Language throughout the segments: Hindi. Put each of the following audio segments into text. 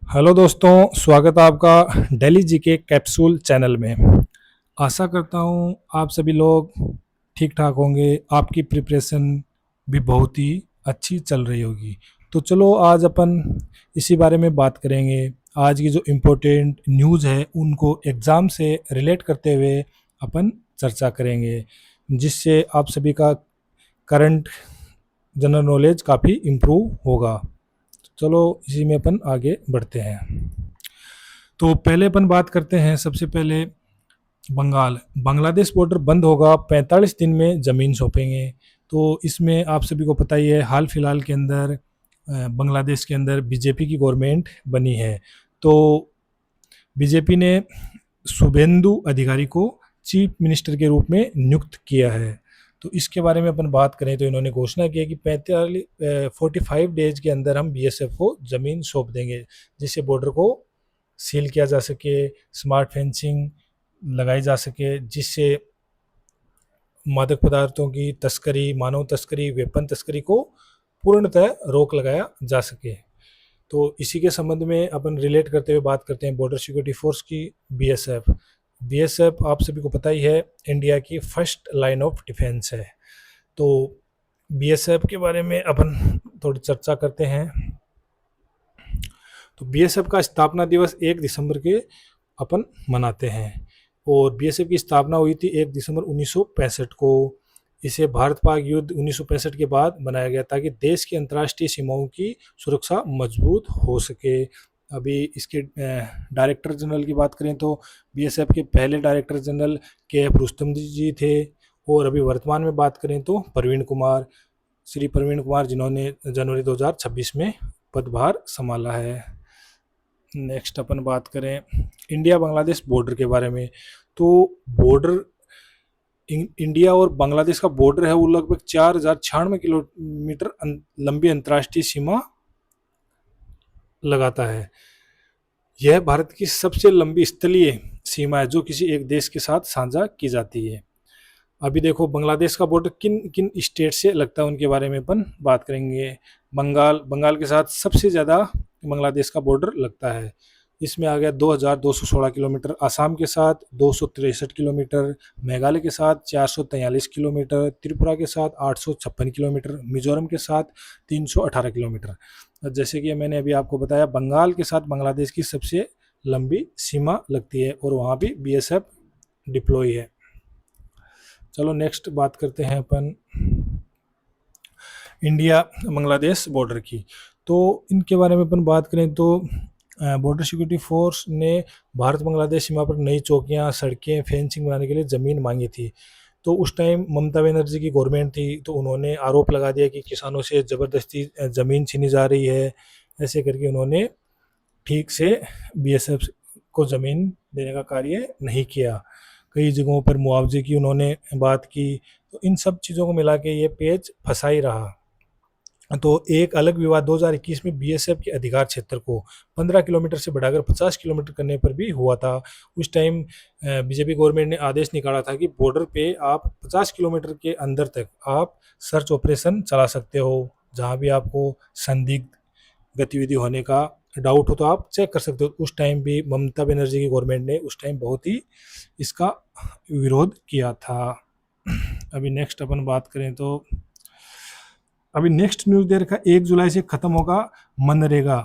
हेलो दोस्तों, स्वागत है आपका डेली जी के कैप्सूल चैनल में। आशा करता हूँ आप सभी लोग ठीक ठाक होंगे। आपकी प्रिपरेशन भी बहुत ही अच्छी चल रही होगी। तो चलो आज अपन इसी बारे में बात करेंगे। आज की जो इम्पोर्टेंट न्यूज़ है उनको एग्ज़ाम से रिलेट करते हुए अपन चर्चा करेंगे, जिससे आप सभी का करंट जनरल नॉलेज काफ़ी इम्प्रूव होगा। चलो इसी में अपन आगे बढ़ते हैं। तो पहले अपन बात करते हैं सबसे पहले बांग्लादेश बॉर्डर बंद होगा, 45 दिन में ज़मीन सौंपेंगे। तो इसमें आप सभी को पता ही है, हाल फिलहाल के अंदर बांग्लादेश के अंदर बीजेपी की गवर्नमेंट बनी है। तो बीजेपी ने शुभेंदु अधिकारी को चीफ मिनिस्टर के रूप में नियुक्त किया है। तो इसके बारे में अपन बात करें तो इन्होंने घोषणा की है कि 45 डेज के अंदर हम बीएसएफ को ज़मीन सौंप देंगे, जिससे बॉर्डर को सील किया जा सके, स्मार्ट फेंसिंग लगाई जा सके, जिससे मादक पदार्थों की तस्करी, मानव तस्करी, वेपन तस्करी को पूर्णतः रोक लगाया जा सके। तो इसी के संबंध में अपन रिलेट करते हुए बात करते हैं बॉर्डर सिक्योरिटी फोर्स की, बीएसएफ। बीएसएफ आप सभी को पता ही है, इंडिया की फर्स्ट लाइन ऑफ डिफेंस है। तो बीएसएफ के बारे में अपन थोड़ी चर्चा करते हैं। तो बीएसएफ का स्थापना दिवस 1 दिसंबर के अपन मनाते हैं, और बीएसएफ की स्थापना हुई थी 1 दिसंबर 1965 को। इसे भारत पाक युद्ध 1965 के बाद बनाया गया ताकि देश की अंतर्राष्ट्रीय सीमाओं की सुरक्षा मजबूत हो सके। अभी इसके डायरेक्टर जनरल की बात करें तो बीएसएफ के पहले डायरेक्टर जनरल के.एफ. रुस्तम जी थे, और अभी वर्तमान में बात करें तो श्री प्रवीण कुमार, जिन्होंने जनवरी 2026 में पदभार संभाला है। नेक्स्ट अपन बात करें इंडिया बांग्लादेश बॉर्डर के बारे में। तो बॉर्डर इंडिया और बांग्लादेश का बॉर्डर है, वो लगभग 4096 किलोमीटर लंबी अंतर्राष्ट्रीय सीमा लगाता है। यह भारत की सबसे लंबी स्थलीय सीमा है जो किसी एक देश के साथ साझा की जाती है। अभी देखो बांग्लादेश का बॉर्डर किन किन स्टेट से लगता है उनके बारे में अपन बात करेंगे। बंगाल के साथ सबसे ज़्यादा बांग्लादेश का बॉर्डर लगता है। इसमें आ गया 2216 किलोमीटर, असम के साथ 263 किलोमीटर, मेघालय के साथ 443 किलोमीटर, त्रिपुरा के साथ 856 किलोमीटर, मिजोरम के साथ 318 किलोमीटर। जैसे कि मैंने अभी आपको बताया, बंगाल के साथ बांग्लादेश की सबसे लंबी सीमा लगती है, और वहाँ भी बीएसएफ डिप्लॉय है। चलो नेक्स्ट बात करते हैं अपन इंडिया बांग्लादेश बॉर्डर की। तो इनके बारे में अपन बात करें तो बॉर्डर सिक्योरिटी फोर्स ने भारत बांग्लादेश सीमा पर नई चौकियां, सड़कें, फेंसिंग बनाने के लिए ज़मीन मांगी थी। तो उस टाइम ममता बनर्जी की गवर्नमेंट थी, तो उन्होंने आरोप लगा दिया कि किसानों से ज़बरदस्ती ज़मीन छीनी जा रही है। ऐसे करके उन्होंने ठीक से बीएसएफ को ज़मीन देने का कार्य नहीं किया। कई जगहों पर मुआवजे की उन्होंने बात की। तो इन सब चीज़ों को मिला के ये पेज फंसा ही रहा। तो एक अलग विवाद 2021 में बीएसएफ के अधिकार क्षेत्र को 15 किलोमीटर से बढ़ाकर 50 किलोमीटर करने पर भी हुआ था। उस टाइम बीजेपी गवर्नमेंट ने आदेश निकाला था कि बॉर्डर पे आप 50 किलोमीटर के अंदर तक आप सर्च ऑपरेशन चला सकते हो। जहाँ भी आपको संदिग्ध गतिविधि होने का डाउट हो तो आप चेक कर सकते हो। उस टाइम भी ममता बनर्जी की गवर्नमेंट ने उस टाइम बहुत ही इसका विरोध किया था। अभी नेक्स्ट अपन बात करें तो अभी नेक्स्ट न्यूज़ दे रखा, 1 जुलाई से खत्म होगा मनरेगा,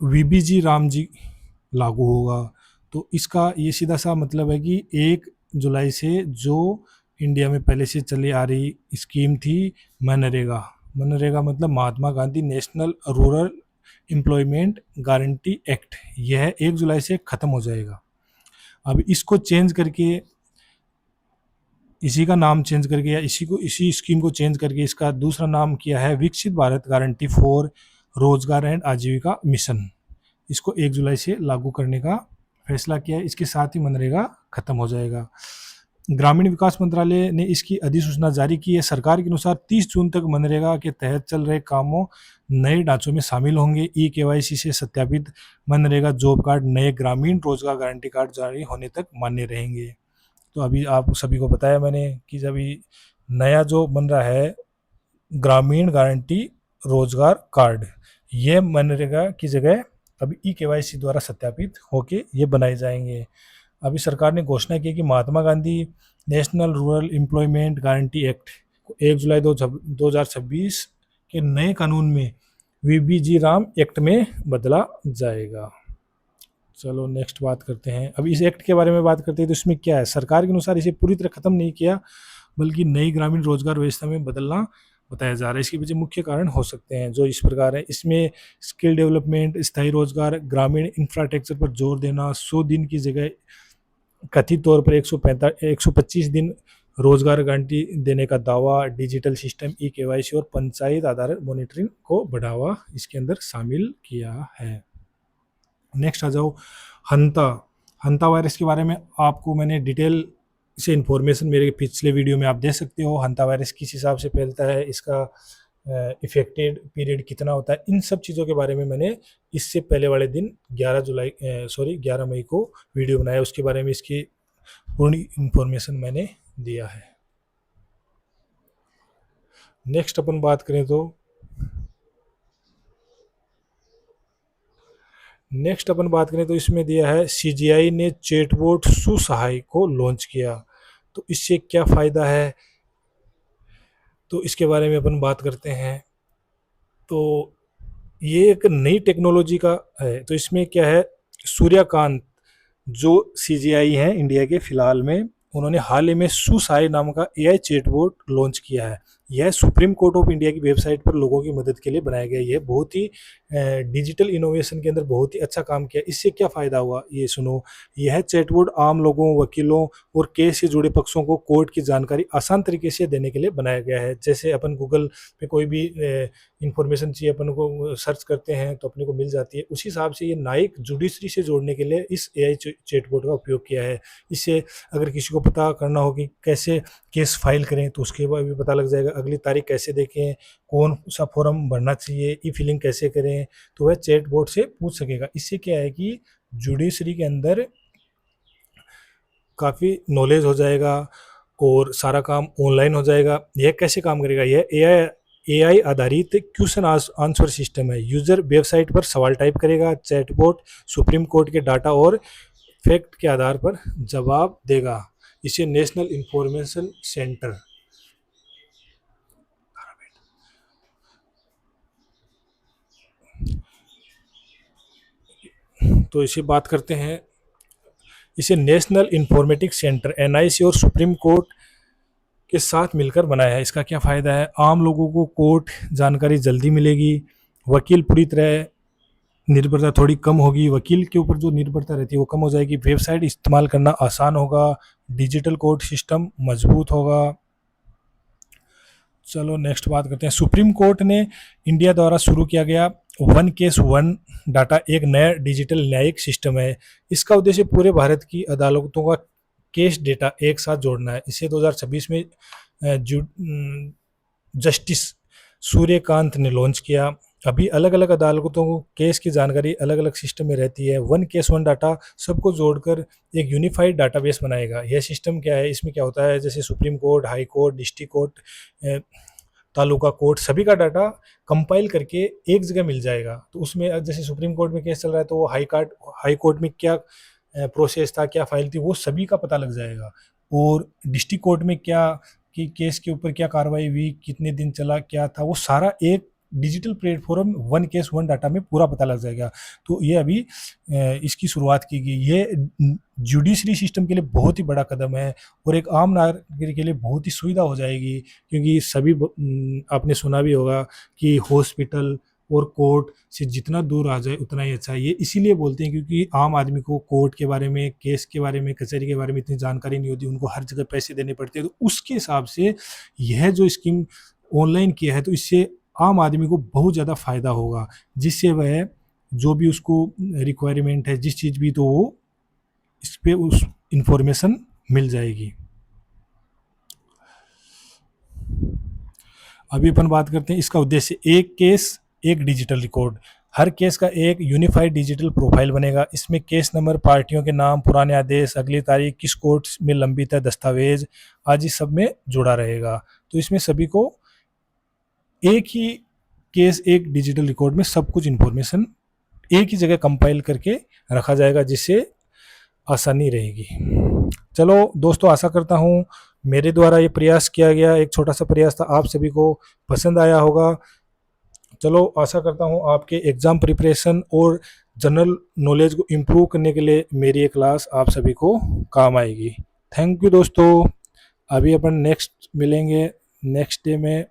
वीबीजी रामजी लागू होगा। तो इसका ये सीधा सा मतलब है कि 1 जुलाई से जो इंडिया में पहले से चली आ रही स्कीम थी मनरेगा मतलब Mahatma Gandhi national rural employment guarantee act, यह 1 जुलाई से ख़त्म हो जाएगा। अब इसको चेंज करके, इसी का नाम चेंज करके या इसी स्कीम को चेंज करके इसका दूसरा नाम किया है विकसित भारत गारंटी फॉर रोजगार एंड आजीविका मिशन। इसको 1 जुलाई से लागू करने का फैसला किया है। इसके साथ ही मनरेगा खत्म हो जाएगा। ग्रामीण विकास मंत्रालय ने इसकी अधिसूचना जारी की है। सरकार के अनुसार 30 जून तक मनरेगा के तहत चल रहे कामों नए ढांचों में शामिल होंगे। ई-केवाईसी से सत्यापित मनरेगा जॉब कार्ड नए ग्रामीण रोजगार गारंटी कार्ड जारी होने तक मान्य रहेंगे। तो अभी आप सभी को बताया मैंने कि जब नया जो बन रहा है ग्रामीण गारंटी रोजगार कार्ड, ये मनरेगा की जगह अब ई-केवाईसी द्वारा सत्यापित होके ये बनाए जाएंगे। अभी सरकार ने घोषणा की कि Mahatma Gandhi national rural employment guarantee act को 1 जुलाई 2026 के नए कानून में वीबीजी राम एक्ट में बदला जाएगा। चलो नेक्स्ट बात करते हैं। अब इस एक्ट के बारे में बात करते हैं तो इसमें क्या है, सरकार के अनुसार इसे पूरी तरह खत्म नहीं किया बल्कि नई ग्रामीण रोजगार व्यवस्था में बदलना बताया जा रहा है। इसके पीछे मुख्य कारण हो सकते हैं जो इस प्रकार है। इसमें स्किल डेवलपमेंट, स्थायी रोजगार, ग्रामीण इंफ्रास्ट्रक्चर पर जोर देना, 100 दिन की जगह कथित तौर पर 125 दिन रोजगार गारंटी देने का दावा, डिजिटल सिस्टम, ई-केवाईसी और पंचायत आधारित मॉनिटरिंग को बढ़ावा इसके अंदर शामिल किया है। नेक्स्ट आ जाओ हंता। हंता वायरस के बारे में आपको मैंने डिटेल से इन्फॉर्मेशन मेरे पिछले वीडियो में आप देख सकते हो। हंता वायरस किस हिसाब से फैलता है, इसका इफेक्टेड पीरियड कितना होता है, इन सब चीज़ों के बारे में मैंने इससे पहले वाले दिन 11 मई को वीडियो बनाया। उसके बारे में इसकी पूर्ण इन्फॉर्मेशन मैंने दिया है। नेक्स्ट अपन बात करें तो इसमें दिया है सीजीआई ने चैटबॉट सुसहाय को लॉन्च किया। तो इससे क्या फ़ायदा है, तो इसके बारे में अपन बात करते हैं। तो ये एक नई टेक्नोलॉजी का है। तो इसमें क्या है, सूर्यकांत जो सीजीआई हैं इंडिया के फिलहाल में, उन्होंने हाल ही में सुसाई नाम का एआई चैटबॉट लॉन्च किया है। यह सुप्रीम कोर्ट ऑफ इंडिया की वेबसाइट पर लोगों की मदद के लिए बनाया गया। यह बहुत ही डिजिटल इनोवेशन के अंदर बहुत ही अच्छा काम किया। इससे क्या फ़ायदा हुआ ये सुनो। यह चैटबॉट आम लोगों, वकीलों और केस से जुड़े पक्षों को कोर्ट की जानकारी आसान तरीके से देने के लिए बनाया गया है। जैसे अपन गूगल पे कोई भी इंफॉर्मेशन चाहिए अपन को सर्च करते हैं तो अपने को मिल जाती है, उसी हिसाब से ये न्यायिक जुडिशरी से जोड़ने के लिए इस एआई चैटबॉट का उपयोग किया है। इससे अगर किसी को पता करना हो कि कैसे केस फाइल करें तो उसके बाद भी पता लग जाएगा, अगली तारीख कैसे देखें, कौन सा फॉर्म भरना चाहिए, ई फिलिंग कैसे करें, तो वह चैटबॉट से पूछ सकेगा। इससे क्या है कि जुडिशरी के अंदर काफ़ी नॉलेज हो जाएगा और सारा काम ऑनलाइन हो जाएगा। यह कैसे काम करेगा, यह एआई आधारित क्वेश्चन आंसर सिस्टम है। यूजर वेबसाइट पर सवाल टाइप करेगा, चैटबॉट सुप्रीम कोर्ट के डाटा और फैक्ट के आधार पर जवाब देगा। इसे नेशनल इंफॉर्मेशन सेंटर तो इसे बात करते हैं। इसे नेशनल इंफॉर्मेटिक्स सेंटर एनआईसी और सुप्रीम कोर्ट के साथ मिलकर बनाया है। इसका क्या फ़ायदा है, आम लोगों को कोर्ट जानकारी जल्दी मिलेगी, वकील पूरी तरह निर्भरता थोड़ी कम होगी, वकील के ऊपर जो निर्भरता रहती है वो कम हो जाएगी, वेबसाइट इस्तेमाल करना आसान होगा, डिजिटल कोर्ट सिस्टम मजबूत होगा। चलो नेक्स्ट बात करते हैं। सुप्रीम कोर्ट ने इंडिया द्वारा शुरू किया गया वन केस वन डाटा एक नया डिजिटल न्यायिक सिस्टम है। इसका उद्देश्य पूरे भारत की अदालतों का केस डेटा एक साथ जोड़ना है। इसे 2026 में जस्टिस सूर्यकांत ने लॉन्च किया। अभी अलग अलग अदालतों को केस की जानकारी अलग अलग सिस्टम में रहती है। वन केस वन डाटा सबको जोड़कर एक यूनिफाइड डाटाबेस बनाएगा। यह सिस्टम क्या है, इसमें क्या होता है, जैसे supreme court, high court, district court, taluka court, सभी का डाटा कंपाइल करके एक जगह मिल जाएगा। तो उसमें जैसे सुप्रीम कोर्ट में केस चल रहा है तो वो हाई कोर्ट में क्या प्रोसेस था, क्या फाइल थी, वो सभी का पता लग जाएगा। और डिस्ट्रिक्ट कोर्ट में क्या कि केस के ऊपर क्या कार्रवाई हुई, कितने दिन चला, क्या था, वो सारा एक digital platform one case one data में पूरा पता लग जाएगा। तो ये अभी इसकी शुरुआत की गई। ये जुडिशरी सिस्टम के लिए बहुत ही बड़ा कदम है और एक आम नागरिक के लिए बहुत ही सुविधा हो जाएगी, क्योंकि सभी आपने सुना भी होगा कि हॉस्पिटल और कोर्ट से जितना दूर आ जाए उतना ही अच्छा है। ये इसीलिए बोलते हैं क्योंकि आम आदमी को कोर्ट के बारे में, केस के बारे में, कचहरी के बारे में इतनी जानकारी नहीं होती, उनको हर जगह पैसे देने पड़ते हैं। तो उसके हिसाब से यह जो स्कीम ऑनलाइन किया है तो इससे आम आदमी को बहुत ज़्यादा फ़ायदा होगा, जिससे वह जो भी उसको रिक्वायरमेंट है जिस चीज़ भी, तो वो इस पर उस इंफॉर्मेशन मिल जाएगी। अभी अपन बात करते हैं इसका उद्देश्य। एक केस एक डिजिटल रिकॉर्ड, हर केस का एक यूनिफाइड डिजिटल प्रोफाइल बनेगा। इसमें केस नंबर, पार्टियों के नाम, पुराने आदेश, अगली तारीख, किस कोर्ट में लंबित है, दस्तावेज आज इस सब में जुड़ा रहेगा। तो इसमें सभी को एक ही केस एक डिजिटल रिकॉर्ड में सब कुछ इन्फॉर्मेशन एक ही जगह कंपाइल करके रखा जाएगा, जिससे आसानी रहेगी। चलो दोस्तों, आशा करता हूँ मेरे द्वारा ये प्रयास किया गया एक छोटा सा प्रयास था, आप सभी को पसंद आया होगा। चलो, आशा करता हूँ आपके एग्ज़ाम प्रिपरेशन और जनरल नॉलेज को इम्प्रूव करने के लिए मेरी ये क्लास आप सभी को काम आएगी। थैंक यू दोस्तों। अभी अपन नेक्स्ट मिलेंगे नेक्स्ट डे में।